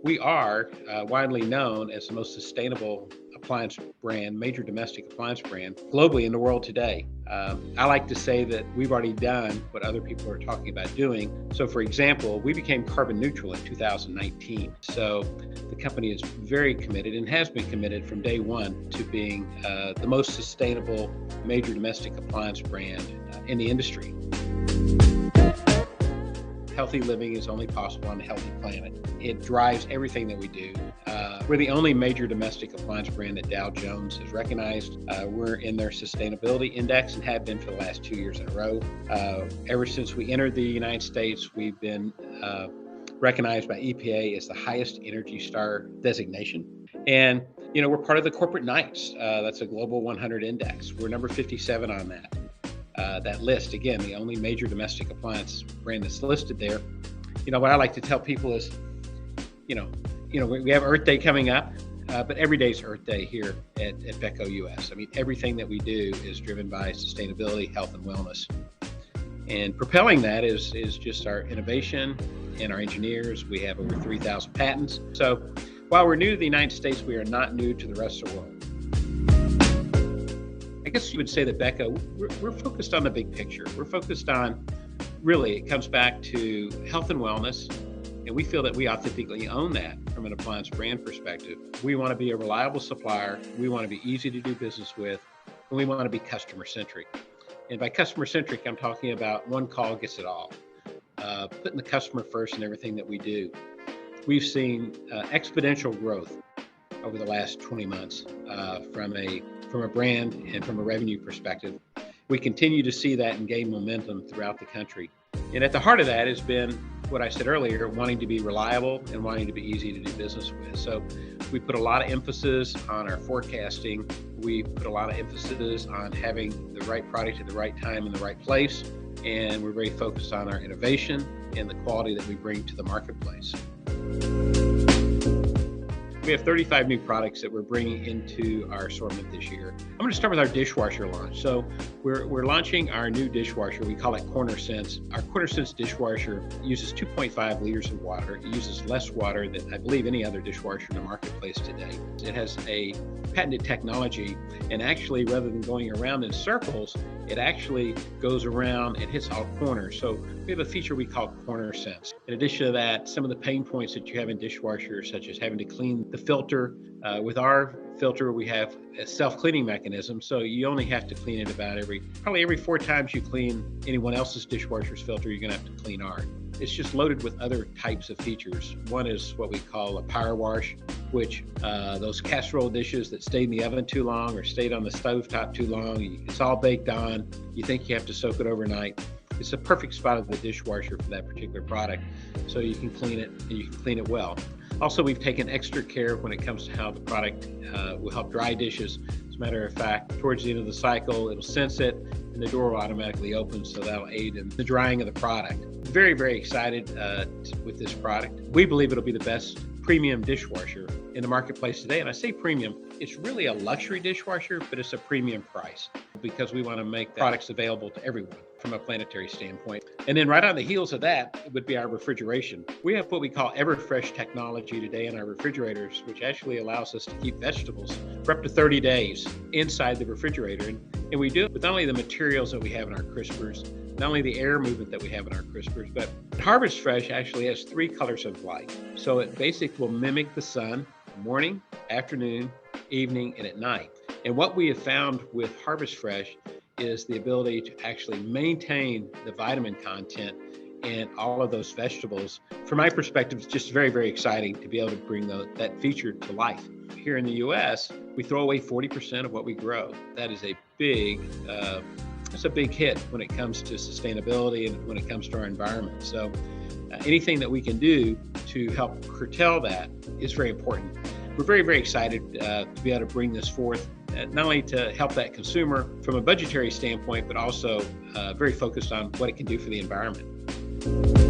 We are widely known as the most sustainable appliance brand, major domestic appliance brand globally in the world today. I like to say that we've already done what other people are talking about doing. So for example, we became carbon neutral in 2019. So the company is very committed and has been committed from day one to being the most sustainable major domestic appliance brand in the industry. Healthy living is only possible on a healthy planet. It drives everything that we do. We're the only major domestic appliance brand that Dow Jones has recognized. We're in their sustainability index and have been for the last 2 years in a row. Ever since we entered the United States, we've been recognized by EPA as the highest Energy Star designation. And, we're part of the Corporate Knights. That's a global 100 index. We're number 57 on that list. Again, the only major domestic appliance brand that's listed there. What I like to tell people is, we have Earth Day coming up, but every day is Earth Day here at Beko US. I mean, everything that we do is driven by sustainability, health, and wellness. And propelling that is just our innovation and our engineers. We have over 3,000 patents. So while we're new to the United States, we are not new to the rest of the world. I guess you would say that Beko, we're focused on the big picture. We're focused on, really, it comes back to health and wellness, and we feel that we authentically own that from an appliance brand perspective. We want to be a reliable supplier, we want to be easy to do business with, and we want to be customer-centric. And by customer-centric, I'm talking about one call gets it all, putting the customer first in everything that we do. We've seen exponential growth over the last 20 months from a brand and from a revenue perspective. We continue to see that and gain momentum throughout the country. And at the heart of that has been what I said earlier, wanting to be reliable and wanting to be easy to do business with. So we put a lot of emphasis on our forecasting. We put a lot of emphasis on having the right product at the right time in the right place. And we're very focused on our innovation and the quality that we bring to the marketplace. We have 35 new products that we're bringing into our assortment this year. I'm going to start with our dishwasher launch. So we're launching our new dishwasher. We call it Corner Sense. Our Corner Sense dishwasher uses 2.5 liters of water. It uses less water than I believe any other dishwasher in the marketplace today. It has a patented technology, and actually, rather than going around in circles, it actually goes around and hits all corners. So we have a feature we call Corner Sense. In addition to that, some of the pain points that you have in dishwashers, such as having to clean the filter. With our filter, we have a self-cleaning mechanism, so you only have to clean it about probably every 4 times you clean anyone else's dishwasher's filter, you're gonna have to clean ours. It's just loaded with other types of features. One is what we call a power wash, which those casserole dishes that stayed in the oven too long or stayed on the stovetop too long, it's all baked on, you think you have to soak it overnight. It's a perfect spot of the dishwasher for that particular product, so you can clean it and you can clean it well. Also, we've taken extra care when it comes to how the product will help dry dishes. As a matter of fact, towards the end of the cycle, it'll sense it and the door will automatically open, so that'll aid in the drying of the product. Very, very excited with this product. We believe it'll be the best premium dishwasher in the marketplace today. And I say premium, it's really a luxury dishwasher, but it's a premium price because we want to make products available to everyone from a planetary standpoint. And then right on the heels of that would be our refrigeration. We have what we call EverFresh technology today in our refrigerators, which actually allows us to keep vegetables for up to 30 days inside the refrigerator. And we do it with not only the materials that we have in our crispers, not only the air movement that we have in our crispers, but Harvest Fresh actually has 3 colors of light. So it basically will mimic the sun morning, afternoon, evening, and at night. And what we have found with Harvest Fresh is the ability to actually maintain the vitamin content in all of those vegetables. From my perspective, it's just very, very exciting to be able to bring that feature to life. Here in the US, we throw away 40% of what we grow. That is a big hit when it comes to sustainability and when it comes to our environment. So anything that we can do to help curtail that is very important. We're very, very excited to be able to bring this forth, not only to help that consumer from a budgetary standpoint, but also very focused on what it can do for the environment.